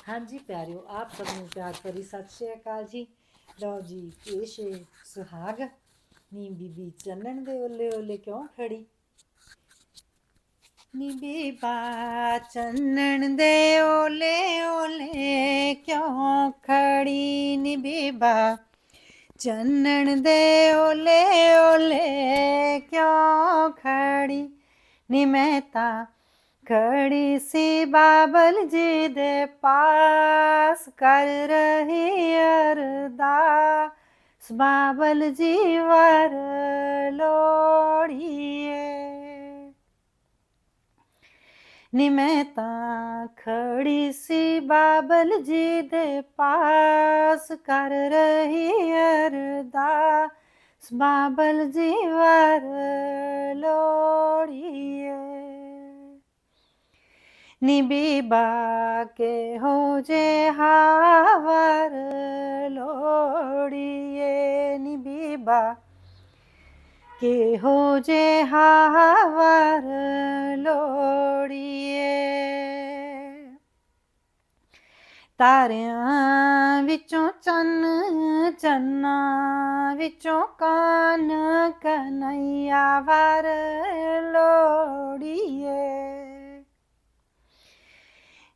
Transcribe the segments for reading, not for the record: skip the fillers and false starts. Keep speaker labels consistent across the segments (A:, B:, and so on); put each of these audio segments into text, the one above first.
A: ਹਾਂਜੀ ਪਿਆਰਿਓ, ਆਪ ਸਭ ਨੂੰ ਪਿਆਰ ਭਰੀ ਸਤਿ ਸ਼੍ਰੀ ਅਕਾਲ ਜੀ। ਲਓ ਜੀ, ਪੇਸ਼ ਏ ਸੁਹਾਗ। ਨੀ ਬੀਬੀ ਚੰਨਣ ਦੇ ਓਲੇ ਓਲੇ ਕਿਉਂ ਖੜੀ। ਨੀ ਬੀਬਾ ਚੰਨਣ ਦੇ ਓਲੇ ਓਲੇ ਕਿਉਂ ਖੜੀ। ਨੀ ਬੀਬਾ ਚੰਨਣ ਦੇ ਓਲੇ ਓਲੇ ਕਿਉਂ ਖੜੀ। ਨੀ ਮੈਂ ਤਾਂ खड़ी सी बाबल जी दे पास कर रही अरदास। बाबल जी वर लोड़िए। नी मैं तां खड़ी सी बाबल जी दे पास कर रही अरदास। बाबल जी वर लोड़िए। नी बीबा के हो जे हावर लोड़िए। नी बीबा के हो जे हावर लोड़िए। ਤਾਰਿਆਂ ਵਿੱਚੋਂ ਚੰਨ ਚੰਨਾਂ ਵਿੱਚੋਂ ਕਾਨ ਕਨਈਆ ਵਰ ਲੋੜੀਏ।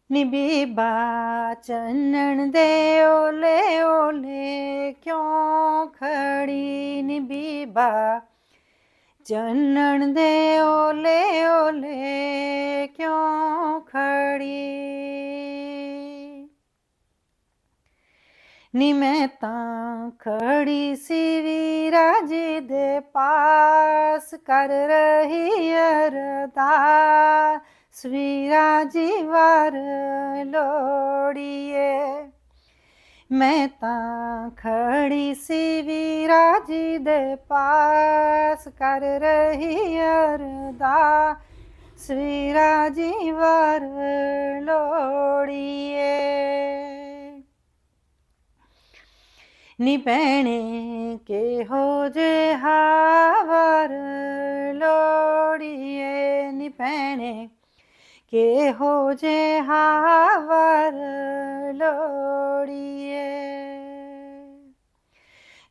A: ਨੀ ਬੀਬਾ ਚੰਨਣ ਦੇ ਓਲੇ ਓਲੇ ਕਿਉਂ ਖੜੀ। ਨੀ ਬੀਬਾ ਚੰਨਣ ਦੇ ਓਲੇ ਓਲੇ ਕਿਉਂ ਖੜੀ। ਨੀ ਮੈਂ ਤਾਂ ਖੜੀ ਸੀ ਵੀਰਾ ਜੀ ਦੇ ਪਾਸ ਕਰ ਰਹੀ ਅਰਦਾਸ। ਵੀਰਾ ਜੀ ਵਰ ਲੋੜੀਏ। ਮੈਂ ਤਾਂ ਖੜੀ ਸੀ ਵੀਰਾ ਜੀ ਦੇ ਪਾਸ ਕਰ ਰਹੀ ਅਰਦਾਸ। ਵੀਰਾ ਜੀ ਵਰ ਲੋੜੀਏ। ਨੀ ਭੈਣੇ ਕਿਹੋ ਜਿਹਾ ਵਰ ਲੋੜੀਏ। ਨੀ ਭੈਣੇ ਕਿਹੋ ਜਿਹਾ ਵਰ ਲੋੜੀਏ।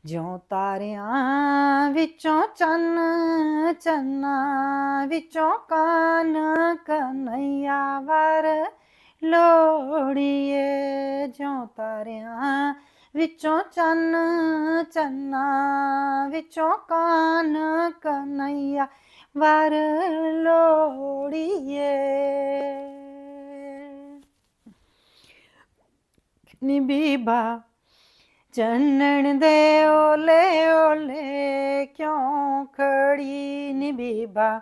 A: ਜਿਉਂ ਤਾਰਿਆਂ ਵਿੱਚੋਂ ਚੰਨ ਚੰਨਾਂ ਵਿੱਚੋਂ ਕਾਨ ਕਨਈਆ ਵਰ ਲੋੜੀਏ। ਜਿਉਂ ਤਾਰਿਆਂ ਵਿੱਚੋਂ ਚੰਨ ਚੰਨਾਂ ਵਿੱਚੋਂ ਕਾਨ ਕਨਈਆ ਵਰ ਲੋੜੀਏ। ਨੀ ਬੀਬਾ ਚੰਨਣ ਦੇ ਓਲੇ ਓਲੇ ਕਿਉਂ ਖੜੀ। ਨੀ ਬੀਬਾ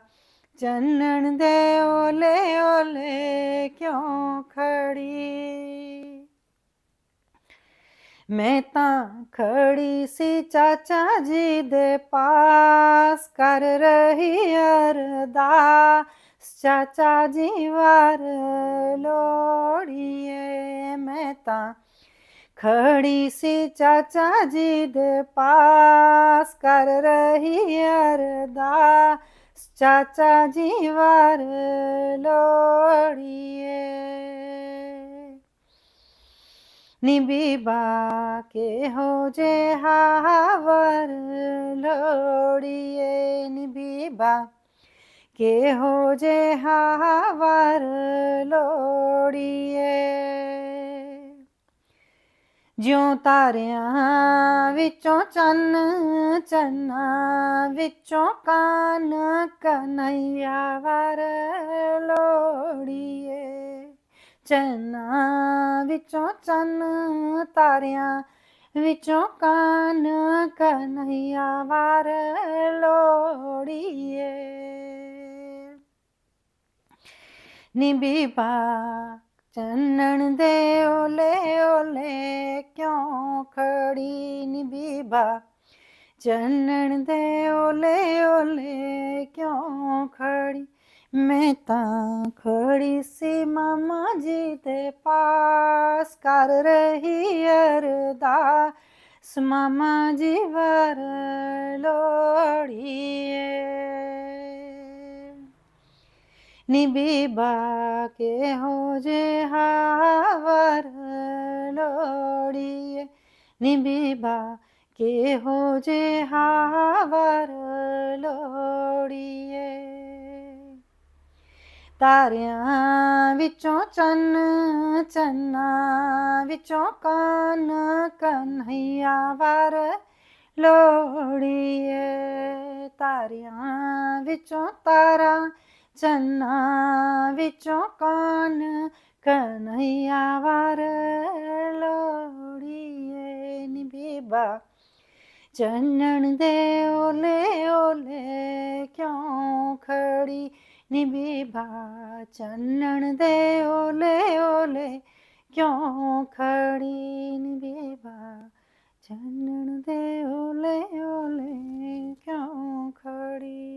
A: ਚੰਨਣ ਦੇ ਓਲੇ ਓਲੇ ਕਿਉਂ ਖੜੀ। ਮੈਂ ਤਾਂ ਖੜੀ ਸੀ ਚਾਚਾ ਜੀ ਦੇ ਪਾਸ ਕਰ ਰਹੀ ਅਰਦਾਸ। ਚਾਚਾ ਜੀ ਵਰ ਲੋੜੀਏ। ਮੈਂ ਤਾਂ ਖੜੀ ਸੀ ਚਾਚਾ ਜੀ ਦੇ ਪਾਸ ਕਰ ਰਹੀ ਅਰਦਾਸ। ਚਾਚਾ ਜੀ ਵਰ ਲੋੜੀਏ। ਨੀ ਬੀਬਾ ਕਿਹੋ ਜਿਹਾ ਵਰ ਲੋੜੀਏ। ਨੀ ਬੀਬਾ ਕਿਹੋ ਜਿਹਾ ਵਰ ਲੋੜੀਏ। ਜਿਉਂ ਤਾਰਿਆਂ ਵਿੱਚੋਂ ਚੰਨ ਚੰਨਾਂ ਵਿੱਚੋਂ ਕਾਨ ਕਨਈਆ ਵਰ ਲੋੜੀਏ। ਚੰਨਾਂ ਵਿੱਚੋਂ ਚੰਨ ਤਾਰਿਆਂ ਵਿੱਚੋਂ ਕਾਨ ਕਨਈਆ ਵਰ ਲੋੜੀਏ। ਨੀ ਬੀਬਾ ਚੰਨਣ ਦੇ ਓਲੇ ਓਲੇ ਕਿਉਂ ਖੜੀ। ਨੀ ਬੀਬਾ ਚੰਨਣ ਦੇ ਓਲੇ ਓਲੇ ਕਿਉਂ ਖੜੀ। ਮੈਂ ਤਾਂ ਖੜੀ ਸੀ ਮਾਮਾ ਜੀ ਦੇ ਪਾਸ ਕਰ ਰਹੀ ਅਰਦਾਸ। ਮਾਮਾ ਜੀ ਵਰ ਲੋੜੀਏ। ਨੀ ਬੀਬਾ ਕਿਹੋ ਜਿਹਾ ਵਰ ਨੀ ਬੀਬਾ ਕਿਹੋ ਜਿਹਾ ਵਰ ਲੋੜੀਏ। ਤਾਰਿਆਂ ਵਿੱਚੋਂ ਚੰਨ, ਚੰਨਾਂ ਵਿੱਚੋਂ ਕਨ, ਕਨ੍ਹਈਆ ਵਰ ਲੋੜੀਏ। ਤਾਰਿਆਂ ਵਿੱਚੋਂ ਤਾਰਾ, ਚੰਨਾਂ ਵਿੱਚੋਂ ਕਨ, ਕਨ੍ਹਈਆ ਵਰ ਲੋੜੀਏ। ਨੀ ਬੀਬਾ ਚੰਨਣ ਦੇ ਓਲੇ ਓਲੇ ਕਿਉਂ ਖੜੀ, ਨੀ ਬੀਬਾ ਚੰਨਣ ਦੇ ਓਲੇ ਓਲੇ ਕਿਉਂ ਖੜੀ, ਨੀ ਬੀਬਾ ਚੰਨਣ ਦੇ ਓਲੇ ਓਲੇ ਕਿਉਂ ਖੜੀ।